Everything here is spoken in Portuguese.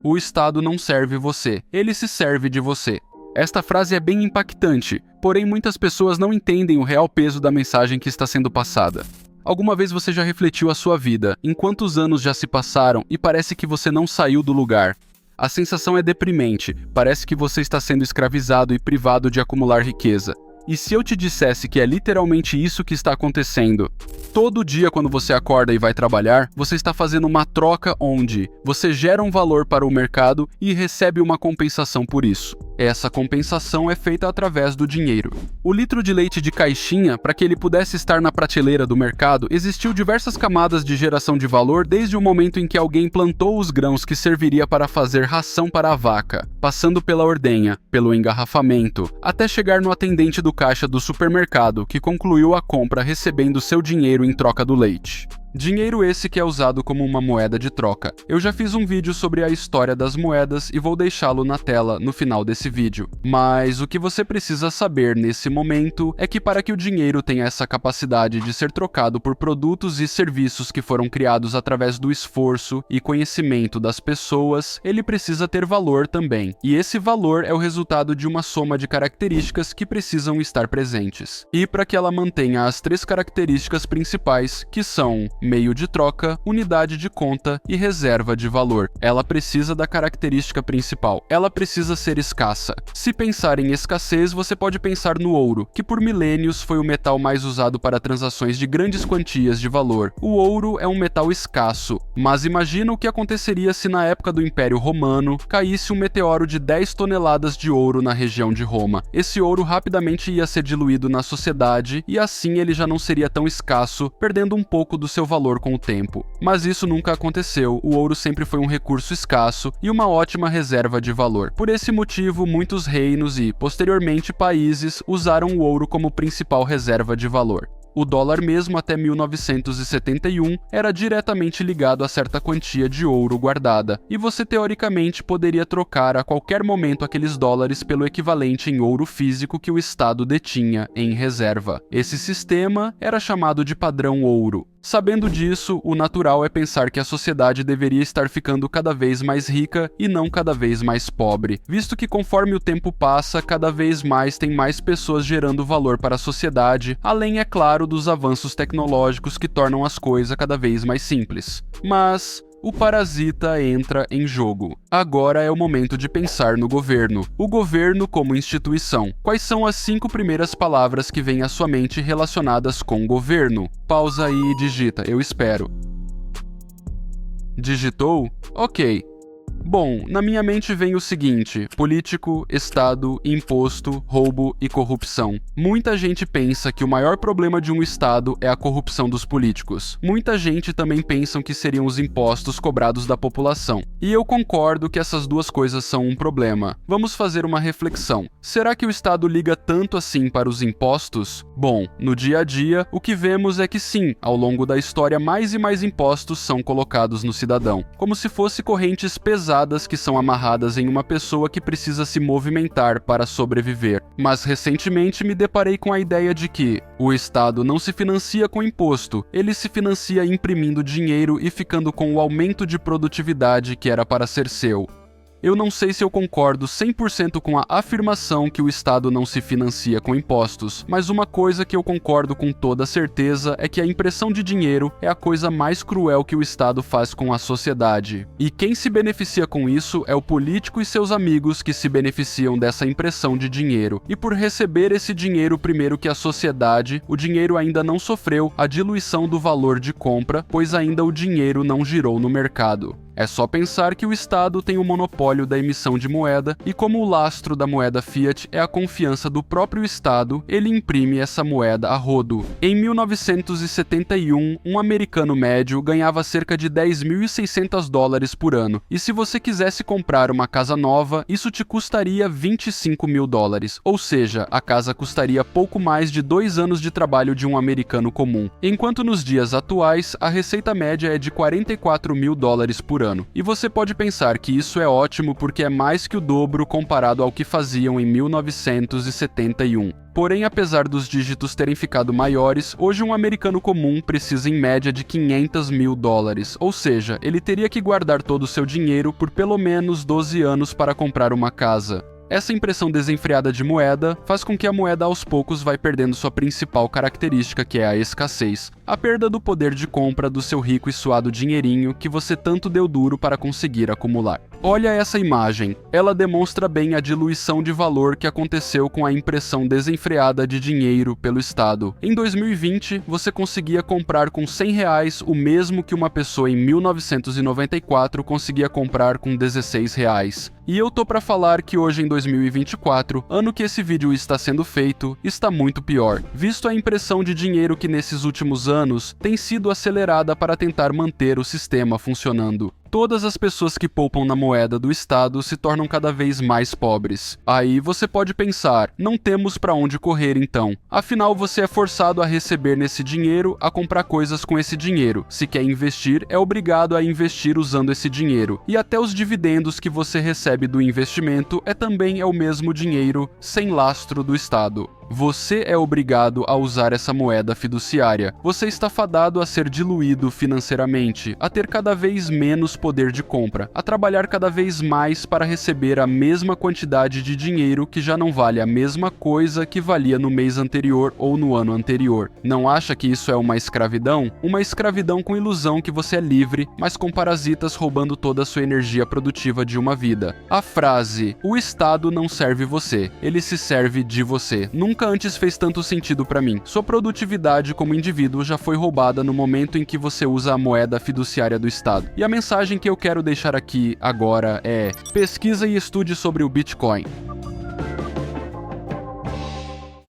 O Estado não serve você, ele se serve de você. Esta frase é bem impactante, porém muitas pessoas não entendem o real peso da mensagem que está sendo passada. Alguma vez você já refletiu a sua vida, em quantos anos já se passaram e parece que você não saiu do lugar? A sensação é deprimente, parece que você está sendo escravizado e privado de acumular riqueza. E se eu te dissesse que é literalmente isso que está acontecendo? Todo dia quando você acorda e vai trabalhar, você está fazendo uma troca onde você gera um valor para o mercado e recebe uma compensação por isso. Essa compensação é feita através do dinheiro. O litro de leite de caixinha, para que ele pudesse estar na prateleira do mercado, existiu diversas camadas de geração de valor desde o momento em que alguém plantou os grãos que serviria para fazer ração para a vaca, passando pela ordenha, pelo engarrafamento, até chegar no atendente do caixa do supermercado, que concluiu a compra recebendo seu dinheiro em troca do leite. Dinheiro esse que é usado como uma moeda de troca. Eu já fiz um vídeo sobre a história das moedas e vou deixá-lo na tela no final desse vídeo. Mas o que você precisa saber nesse momento é que para que o dinheiro tenha essa capacidade de ser trocado por produtos e serviços que foram criados através do esforço e conhecimento das pessoas, ele precisa ter valor também. E esse valor é o resultado de uma soma de características que precisam estar presentes. E para que ela mantenha as 3 características principais, que são meio de troca, unidade de conta e reserva de valor. Ela precisa da característica principal. Ela precisa ser escassa. Se pensar em escassez, você pode pensar no ouro, que por milênios foi o metal mais usado para transações de grandes quantias de valor. O ouro é um metal escasso, mas imagina o que aconteceria se na época do Império Romano caísse um meteoro de 10 toneladas de ouro na região de Roma. Esse ouro rapidamente ia ser diluído na sociedade e assim ele já não seria tão escasso, perdendo um pouco do seu valor com o tempo. Mas isso nunca aconteceu, o ouro sempre foi um recurso escasso e uma ótima reserva de valor. Por esse motivo, muitos reinos e, posteriormente, países usaram o ouro como principal reserva de valor. O dólar mesmo até 1971 era diretamente ligado a certa quantia de ouro guardada, e você teoricamente poderia trocar a qualquer momento aqueles dólares pelo equivalente em ouro físico que o Estado detinha em reserva. Esse sistema era chamado de padrão ouro. Sabendo disso, o natural é pensar que a sociedade deveria estar ficando cada vez mais rica e não cada vez mais pobre, visto que conforme o tempo passa, cada vez mais tem mais pessoas gerando valor para a sociedade, além, é claro, dos avanços tecnológicos que tornam as coisas cada vez mais simples. Mas o parasita entra em jogo. Agora é o momento de pensar no governo. O governo como instituição. Quais são as 5 primeiras palavras que vêm à sua mente relacionadas com governo? Pausa aí e digita, eu espero. Digitou? Ok. Bom, na minha mente vem o seguinte: político, Estado, imposto, roubo e corrupção. Muita gente pensa que o maior problema de um Estado é a corrupção dos políticos. Muita gente também pensa que seriam os impostos cobrados da população. E eu concordo que essas duas coisas são um problema. Vamos fazer uma reflexão. Será que o Estado liga tanto assim para os impostos? Bom, no dia a dia, o que vemos é que sim, ao longo da história mais e mais impostos são colocados no cidadão, como se fossem correntes pesadas que são amarradas em uma pessoa que precisa se movimentar para sobreviver. Mas recentemente me deparei com a ideia de que o Estado não se financia com imposto, ele se financia imprimindo dinheiro e ficando com o aumento de produtividade que era para ser seu. Eu não sei se eu concordo 100% com a afirmação que o Estado não se financia com impostos, mas uma coisa que eu concordo com toda certeza é que a impressão de dinheiro é a coisa mais cruel que o Estado faz com a sociedade. E quem se beneficia com isso é o político e seus amigos que se beneficiam dessa impressão de dinheiro. E por receber esse dinheiro primeiro que a sociedade, o dinheiro ainda não sofreu a diluição do valor de compra, pois ainda o dinheiro não girou no mercado. É só pensar que o Estado tem o monopólio da emissão de moeda e como o lastro da moeda fiat é a confiança do próprio Estado, ele imprime essa moeda a rodo. Em 1971, um americano médio ganhava cerca de 10.600 dólares por ano, e se você quisesse comprar uma casa nova, isso te custaria 25 mil dólares, ou seja, a casa custaria pouco mais de 2 anos de trabalho de um americano comum. Enquanto nos dias atuais, a receita média é de 44 mil dólares por ano. ano. E você pode pensar que isso é ótimo porque é mais que o dobro comparado ao que faziam em 1971. Porém, apesar dos dígitos terem ficado maiores, hoje um americano comum precisa em média de $500 mil, ou seja, ele teria que guardar todo o seu dinheiro por pelo menos 12 anos para comprar uma casa. Essa impressão desenfreada de moeda faz com que a moeda aos poucos vai perdendo sua principal característica, que é a escassez, a perda do poder de compra do seu rico e suado dinheirinho que você tanto deu duro para conseguir acumular. Olha essa imagem, ela demonstra bem a diluição de valor que aconteceu com a impressão desenfreada de dinheiro pelo Estado. Em 2020, você conseguia comprar com R$100 o mesmo que uma pessoa em 1994 conseguia comprar com R$16. E eu tô pra falar que hoje em 2024, ano que esse vídeo está sendo feito, está muito pior, visto a impressão de dinheiro que nesses últimos anos tem sido acelerada para tentar manter o sistema funcionando. Todas as pessoas que poupam na moeda do Estado se tornam cada vez mais pobres. Aí você pode pensar, não temos para onde correr então. Afinal, você é forçado a receber nesse dinheiro, a comprar coisas com esse dinheiro. Se quer investir, é obrigado a investir usando esse dinheiro. E até os dividendos que você recebe do investimento também é o mesmo dinheiro, sem lastro do Estado. Você é obrigado a usar essa moeda fiduciária. Você está fadado a ser diluído financeiramente, a ter cada vez menos poder de compra, a trabalhar cada vez mais para receber a mesma quantidade de dinheiro que já não vale a mesma coisa que valia no mês anterior ou no ano anterior. Não acha que isso é uma escravidão? Uma escravidão com ilusão que você é livre, mas com parasitas roubando toda a sua energia produtiva de uma vida. A frase, o Estado não serve você, ele se serve de você, nunca antes fez tanto sentido para mim. Sua produtividade como indivíduo já foi roubada no momento em que você usa a moeda fiduciária do Estado. E a mensagem que eu quero deixar aqui agora é: pesquisa e estude sobre o Bitcoin.